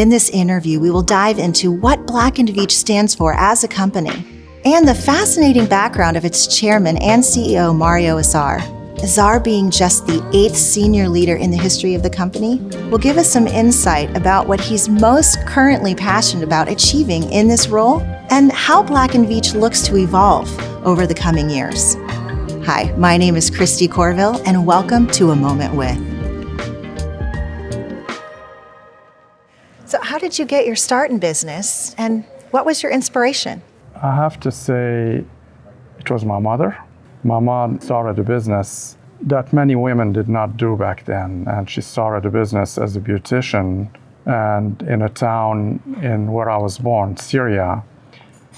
In this interview, we will dive into what Black & Veatch stands for as a company and the fascinating background of its chairman and CEO, Mario Azar. Azar, being just the 8th senior leader in the history of the company, will give us some insight about what he's most currently passionate about achieving in this role and how Black & Veatch looks to evolve over the coming years. Hi, my name is Christy Corville, and welcome to A Moment With. So how did you get your start in business, and what was your inspiration? I have to say it was my mother. My mom started a business that many women did not do back then, and she started a business as a beautician and in a town in where I was born, Syria,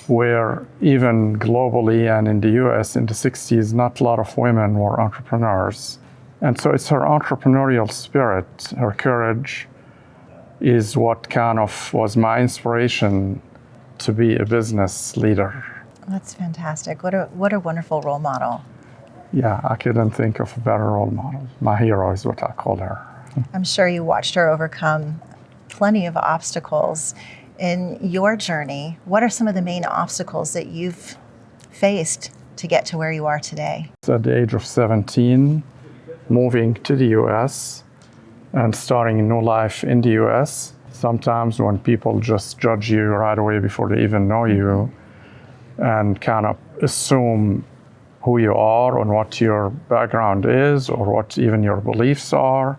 where even globally and in the US in the 60s, not a lot of women were entrepreneurs. And so it's her entrepreneurial spirit, her courage, is what kind of was my inspiration to be a business leader. That's fantastic. What a wonderful role model. Yeah, I couldn't think of a better role model. My hero is what I call her. I'm sure you watched her overcome plenty of obstacles. In your journey, what are some of the main obstacles that you've faced to get to where you are today? At the age of 17, moving to the US and starting a new life in the US. Sometimes when people just judge you right away before they even know you and kind of assume who you are and what your background is or what even your beliefs are,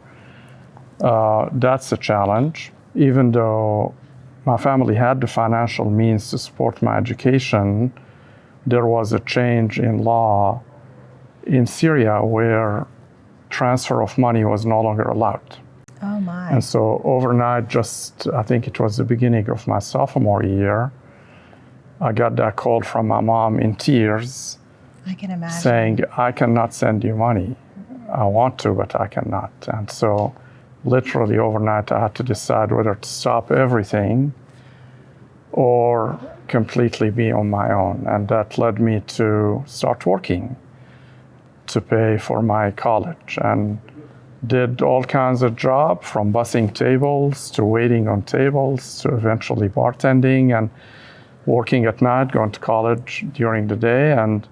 that's a challenge. Even though my family had the financial means to support my education, there was a change in law in Syria where transfer of money was no longer allowed. Oh my. And so overnight, I think it was the beginning of my sophomore year, I got that call from my mom in tears. I can imagine. Saying, I cannot send you money. I want to, but I cannot. And so literally overnight, I had to decide whether to stop everything or completely be on my own. And that led me to start working to pay for my college, and did all kinds of jobs, from bussing tables to waiting on tables to eventually bartending and working at night, going to college during the day. And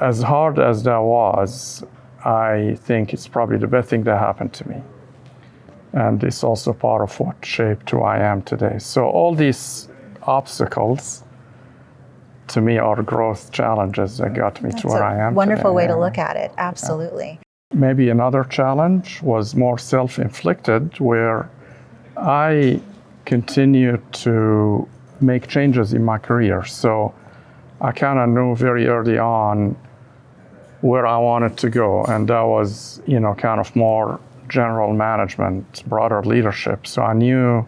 as hard as that was, I think it's probably the best thing that happened to me. And it's also part of what shaped who I am today. So all these obstacles, to me, are growth challenges that got me to where I am today. Wonderful way to look at it, absolutely. Yeah. Maybe another challenge was more self-inflicted, where I continued to make changes in my career. So I kind of knew very early on where I wanted to go, and that was, kind of more general management, broader leadership. So I knew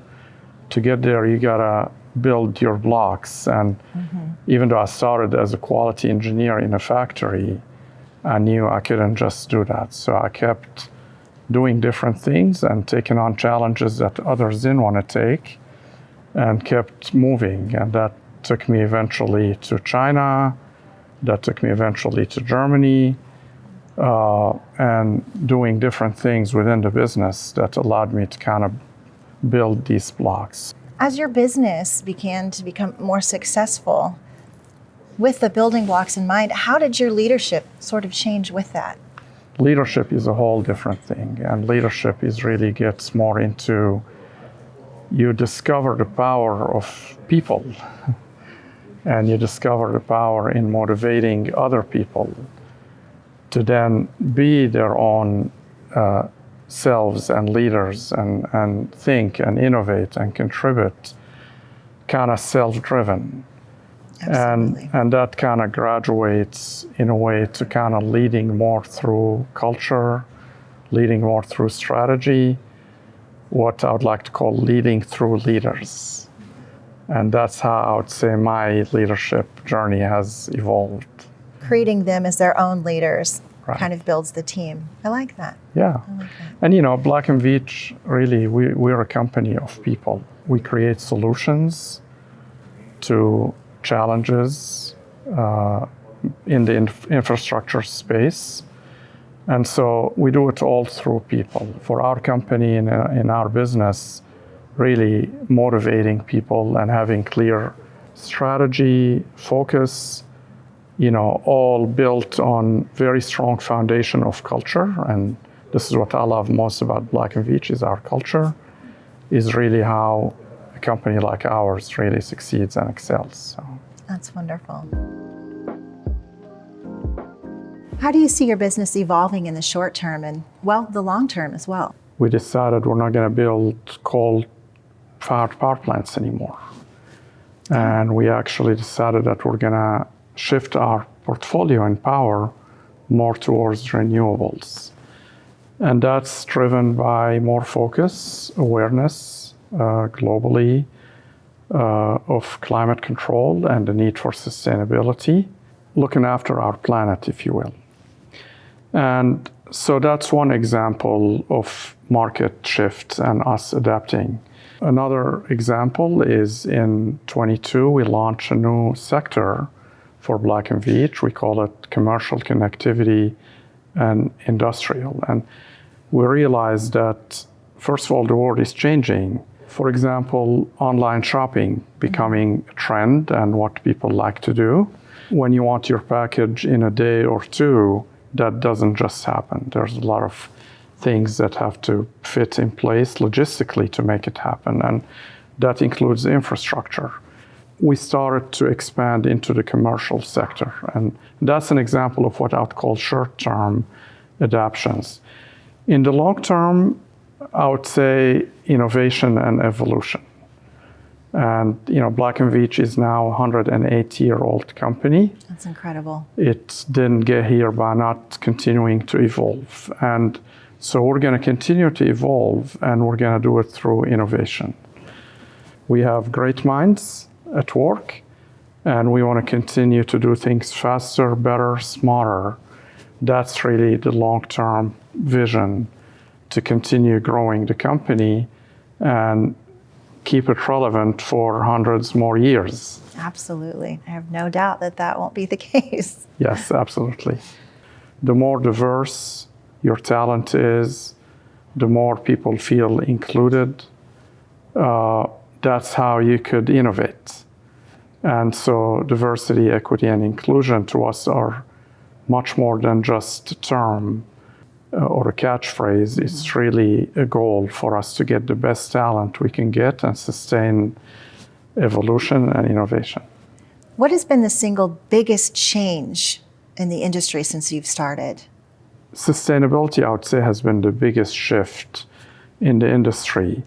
to get there, you gotta build your blocks. And even though I started as a quality engineer in a factory, I knew I couldn't just do that. So I kept doing different things and taking on challenges that others didn't want to take, and kept moving. And that took me eventually to China, that took me eventually to Germany, and doing different things within the business that allowed me to kind of build these blocks. As your business began to become more successful, with the building blocks in mind, how did your leadership sort of change with that? Leadership is a whole different thing, and leadership really gets more into, you discover the power of people, and you discover the power in motivating other people to then be their own selves and leaders and think and innovate and contribute, kind of self-driven. And that kind of graduates in a way to kind of leading more through culture, leading more through strategy, what I would like to call leading through leaders. And that's how I would say my leadership journey has evolved. Creating them as their own leaders Right. kind of builds the team. I like that. Yeah. I like that. And Black & Veatch, really, we're a company of people. We create solutions to challenges in the infrastructure space. And so we do it all through people. For our company, in our business, really motivating people and having clear strategy, focus, all built on very strong foundation of culture. And this is what I love most about Black & Veatch is our culture, is really how a company like ours really succeeds and excels. So. That's wonderful. How do you see your business evolving in the short term and, the long term as well? We decided we're not going to build coal-fired power plants anymore. And we actually decided that we're going to shift our portfolio in power more towards renewables. And that's driven by more focus, awareness globally of climate control and the need for sustainability, looking after our planet, if you will. And so that's one example of market shift and us adapting. Another example is in 22, we launched a new sector for Black & Veatch. We call it commercial connectivity and industrial. And we realized that, first of all, the world is changing. For example, online shopping becoming a trend and what people like to do. When you want your package in a day or two, that doesn't just happen. There's a lot of things that have to fit in place logistically to make it happen, and that includes the infrastructure. We started to expand into the commercial sector, and that's an example of what I would call short-term adaptations. In the long term, I would say innovation and evolution. And Black & Veatch is now a 108-year-old company. That's incredible. It didn't get here by not continuing to evolve. And so we're going to continue to evolve, and we're going to do it through innovation. We have great minds at work, and we want to continue to do things faster, better, smarter. That's really the long-term vision, to continue growing the company and keep it relevant for hundreds more years. Absolutely. I have no doubt that won't be the case. Yes, absolutely. The more diverse your talent is, the more people feel included. That's how you could innovate. And so diversity, equity, and inclusion to us are much more than just a term or a catchphrase. It's really a goal for us to get the best talent we can get and sustain evolution and innovation. What has been the single biggest change in the industry since you've started? Sustainability, I would say, has been the biggest shift in the industry.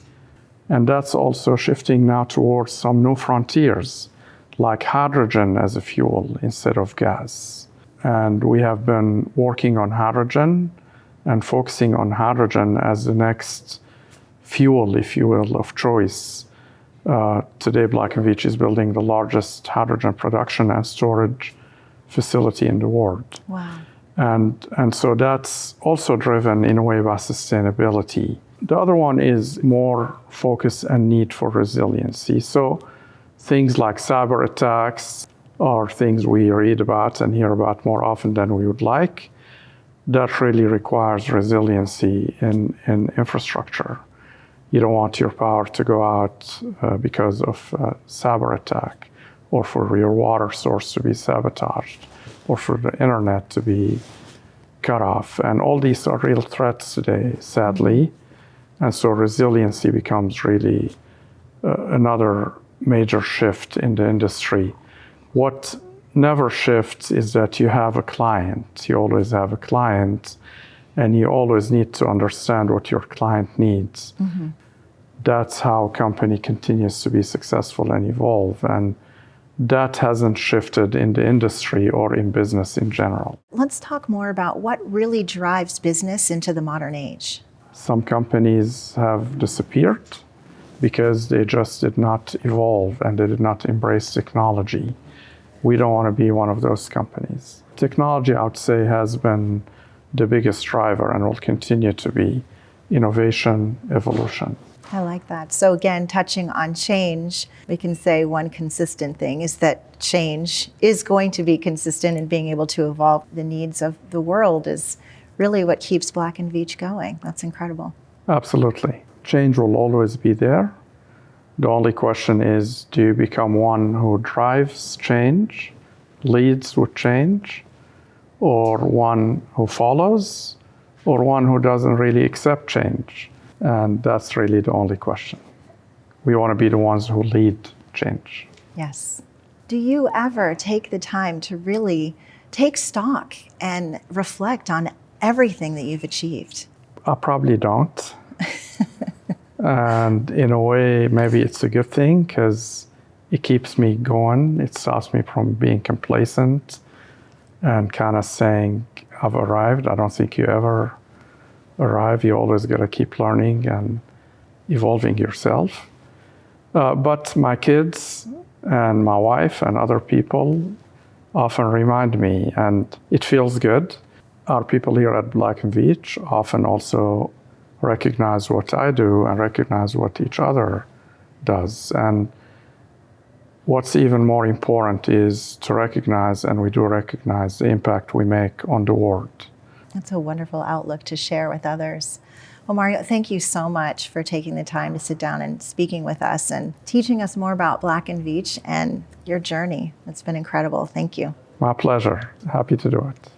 And that's also shifting now towards some new frontiers, like hydrogen as a fuel instead of gas. And we have been working on hydrogen and focusing on hydrogen as the next fuel, if you will, of choice. Today, Black & Veatch is building the largest hydrogen production and storage facility in the world. Wow. And so that's also driven in a way by sustainability. The other one is more focus and need for resiliency. So things like cyber attacks are things we read about and hear about more often than we would like. That really requires resiliency in infrastructure. You don't want your power to go out because of a cyber attack, or for your water source to be sabotaged, or for the internet to be cut off. And all these are real threats today, sadly. And so resiliency becomes really another major shift in the industry. What never shifts is that you have a client. You always have a client, and you always need to understand what your client needs. Mm-hmm. That's how a company continues to be successful and evolve. And that hasn't shifted in the industry or in business in general. Let's talk more about what really drives business into the modern age. Some companies have disappeared because they just did not evolve and they did not embrace technology. We don't want to be one of those companies. Technology, I would say, has been the biggest driver and will continue to be innovation, evolution. I like that. So again, touching on change, we can say one consistent thing is that change is going to be consistent, and being able to evolve the needs of the world is really what keeps Black & Veatch going. That's incredible. Absolutely. Change will always be there, The only question is, do you become one who drives change, leads with change, or one who follows, or one who doesn't really accept change? And that's really the only question. We want to be the ones who lead change. Yes. Do you ever take the time to really take stock and reflect on everything that you've achieved? I probably don't. And in a way, maybe it's a good thing because it keeps me going. It stops me from being complacent and kind of saying, I've arrived. I don't think you ever arrive. You always got to keep learning and evolving yourself. But my kids and my wife and other people often remind me, and it feels good. Our people here at Black & Veatch often also recognize what I do and recognize what each other does. And what's even more important is to recognize, and we do recognize, the impact we make on the world. That's a wonderful outlook to share with others. Well, Mario, thank you so much for taking the time to sit down and speaking with us and teaching us more about Black & Veatch and your journey. It's been incredible. Thank you. My pleasure. Happy to do it.